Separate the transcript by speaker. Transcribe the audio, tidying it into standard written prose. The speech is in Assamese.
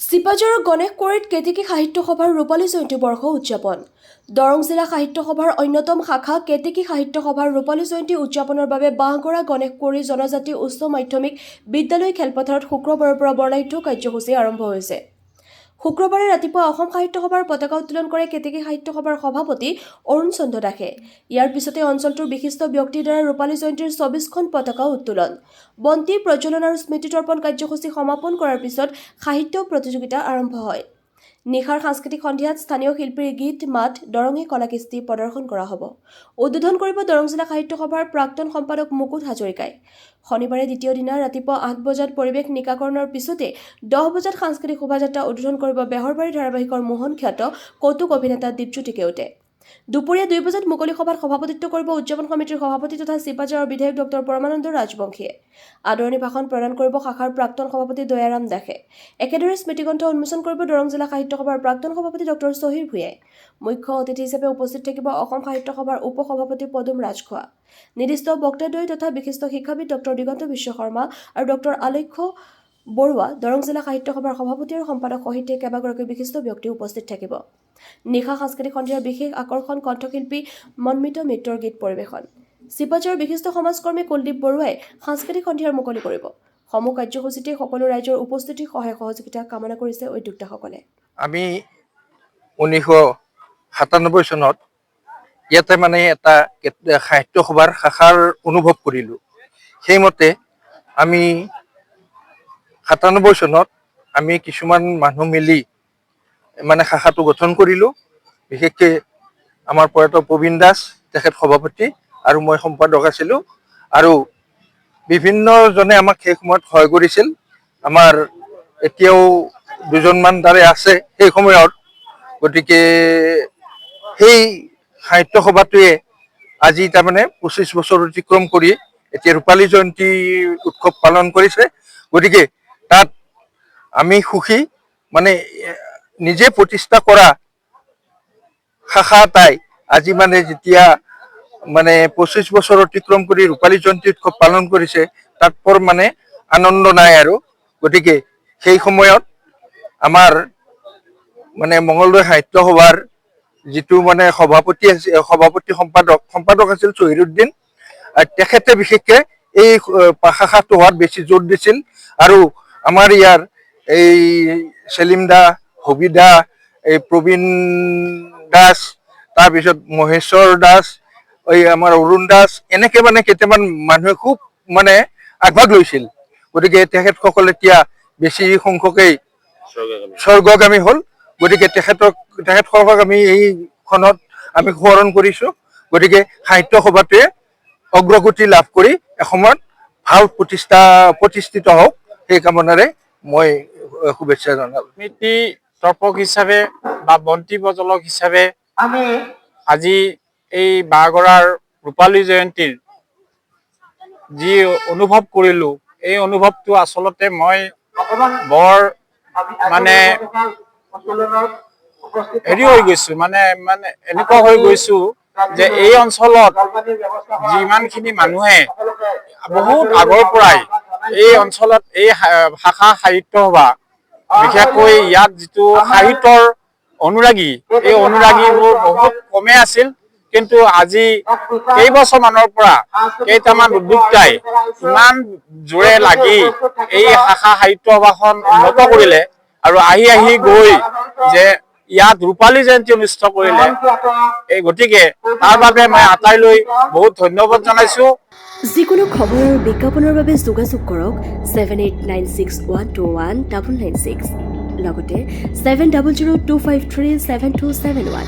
Speaker 1: চিপাঝাৰৰ গণেশকুৰিত কেতেকী সাহিত্য সভাৰ ৰূপালী জয়ন্তী বৰ্ষ উদযাপন। দৰং জিলা সাহিত্য সভাৰ অন্যতম শাখা কেতেকী সাহিত্য সভাৰ ৰূপালী জয়ন্তী উদযাপনৰ বাবে বাঁহগৰা গণেশকুৰি জনজাতি উচ্চ মাধ্যমিক বিদ্যালয় খেলপথাৰত শুক্ৰবাৰৰ পৰা বৰ্ণাঢ্য কাৰ্যসূচী আৰম্ভ হৈছে। শুক্ৰবাৰে ৰাতিপুৱা অসম সাহিত্য সভাৰ পতাকা উত্তোলন কৰে কেতেকী সাহিত্য সভাৰ সভাপতি অৰুণ চন্দ্ৰ দাসে। ইয়াৰ পিছতে অঞ্চলটোৰ বিশিষ্ট ব্যক্তিৰ দ্বাৰা ৰূপালী জয়ন্তীৰ ২৪খন পতাকা উত্তোলন, বন্তি প্ৰজ্বলন আৰু স্মৃতি তৰ্পণ কাৰ্যসূচী সমাপন কৰাৰ পিছত সাহিত্য প্ৰতিযোগিতা আৰম্ভ হয়। নিশাৰ সাংস্কৃতিক সন্ধিয়াত স্থানীয় শিল্পীৰ গীত মাত দৰঙী কলাকৃষ্টি প্ৰদৰ্শন কৰা হ'ব। উদ্বোধন কৰিব দৰং জিলা সাহিত্য সভাৰ প্ৰাক্তন সম্পাদক মুকুট হাজৰিকাই। শনিবাৰে দ্বিতীয় দিনা ৰাতিপুৱা ৮ বজাত পৰিৱেশ নিকাকৰণৰ পিছতে ১০ বজাত সাংস্কৃতিক শোভাযাত্ৰা উদ্বোধন কৰিব বেহৰবাৰী ধাৰাবাহিকৰ মোহন খ্যাত কৌতুক অভিনেতা দীপজ্যোতি কেওটে। দুপৰীয়া ২ বজাত মুকলি সভাত সভাপতিত্ব কৰিব উদযাপন সমিতিৰ সভাপতি তথা চিপাঝাৰৰ বিধায়ক ডক্টৰ পৰমানন্দ ৰাজবংশীয়ে। আদৰণি ভাষণ প্ৰদান কৰিব শাখাৰ প্ৰাক্তন সভাপতি দয়াৰাম দাসে। একেদৰে স্মৃতিগ্ৰন্থ উন্মোচন কৰিব দৰং জিলা সাহিত্য সভাৰ প্ৰাক্তন সভাপতি ডক্টৰ শ্বহীৰ ভূঞাই। মুখ্য অতিথি হিচাপে উপস্থিত থাকিব অসম সাহিত্য সভাৰ উপ সভাপতি পদুম ৰাজখোৱা। নিৰ্দিষ্ট বক্তাদ্বয় তথা বিশিষ্ট শিক্ষাবিদ ডক্টৰ দিগন্ত বিশ্ব শৰ্মা আৰু ডক্টৰ আলেখ্য বৰুৱা, দৰং জিলা সাহিত্য সভাৰ সভাপতি আৰু সম্পাদক সহিতে কেইবাগৰাকী বিশিষ্ট ব্যক্তি উপস্থিত থাকিব। নিশা সাংস্কৃতিক সন্ধিয়াৰ বিশেষ আকৰ্ষণ কণ্ঠশিল্পী মন্মিত মিত্ৰৰ গীত পৰিৱেশন। চিপাঝাৰৰ বিশিষ্ট সমাজকৰ্মী কুলদীপ বৰুৱাই সাংস্কৃতিক সন্ধিয়াৰ মুকলি কৰিব। সমূহ কাৰ্যসূচীতে সকলো ৰাইজৰ উপস্থিতি সহায় সহযোগিতা কামনা কৰিছে উদ্যোক্তাসকলে।
Speaker 2: আমি 1997 চনত ইয়াতে এটা সাহিত্য সভাৰ শাখাৰ অনুভৱ কৰিলোঁ। সেইমতে আমি 97 চনত আমি কিছুমান মানুহ মিলি শাখাটো গঠন কৰিলোঁ। বিশেষকৈ আমাৰ প্ৰয়াত প্ৰবীণ দাস তেখেত সভাপতি আৰু মই সম্পাদক আছিলোঁ। আৰু বিভিন্নজনে আমাক সেই সময়ত সহায় কৰিছিল। আমাৰ এতিয়াও দুজনমান তাৰে আছে সেই সময়ত। গতিকে সেই সাহিত্য সভাটোৱে আজি 25 বছৰ অতিক্ৰম কৰি এতিয়া ৰূপালী জয়ন্তী উৎসৱ পালন কৰিছে। গতিকে তাত আমি সুখী, নিজে প্ৰতিষ্ঠা কৰা শাখা এটাই আজি যেতিয়া 25 বছৰ অতিক্ৰম কৰি ৰূপালী জয়ন্তী উৎসৱ পালন কৰিছে, তাত বৰ আনন্দ নাই আৰু। গতিকে সেই সময়ত আমাৰ মঙলদৈ সাহিত্য সভাৰ যিটো সভাপতি সম্পাদক আছিল শ্বহীদুদ্দিন, তেখেতে বিশেষকৈ এই শাখাটো হোৱাত বেছি জোৰ দিছিল। আৰু আমাৰ ইয়াৰ এই চেলিম দা, হবি দা, এই প্ৰবীণ দাস, তাৰপিছত মহেশ্বৰ দাস, আমাৰ অৰুণ দাস, এনেকে কেইটামান মানুহে খুব আগভাগ লৈছিল। গতিকে তেখেতসকল এতিয়া বেছি সংখ্যকেই স্বৰ্গগামী হ'ল। গতিকে তেখেতসকলক আমি এইখনত আমি সোঁৱৰণ কৰিছোঁ। গতিকে সাহিত্য সভাটোৱে অগ্ৰগতি লাভ কৰি এসময়ত ভাল প্ৰতিষ্ঠিত হওক, সেই কামনাৰে মই শুভেচ্ছা জনালোঁ।
Speaker 3: স্মৃতি তৰ্পক হিচাপে বা বন্তি প্ৰজ্বলক হিচাপে আজি এই বাঁহগৰাৰ ৰূপালী জয়ন্তীৰ যি অনুভৱ কৰিলোঁ, এই অনুভৱটো আচলতে মই বৰ হেৰি হৈ গৈছোঁ, এনেকুৱা হৈ গৈছোঁ যে এই অঞ্চলত যিমানখিনি মানুহে বহুত আগৰ পৰাই এই অঞ্চলত এই শাখা সাহিত্য সভা, বিশেষকৈ ইয়াত যিটো সাহিত্যৰ অনুৰাগী, এই অনুৰাগীবোৰ বহুত কমে আছিল। কিন্তু আজি কেইবছৰমানৰ পৰা কেইটামান উদ্যোক্তাই ইমান জোৰে লাগি এই শাখা সাহিত্য সভাখন উন্নত কৰিলে আৰু আহি গৈ যে ইয়াত ৰূপালী জয়ন্তী অনুষ্ঠিত কৰিলে। এই গতিকে তাৰ বাবে মই আটাইলৈ বহুত ধন্যবাদ জনাইছোঁ।
Speaker 1: যিকোনো খবৰ আৰু বিজ্ঞাপনৰ বাবে যোগাযোগ কৰক 7896121996, লগতে 7002537271।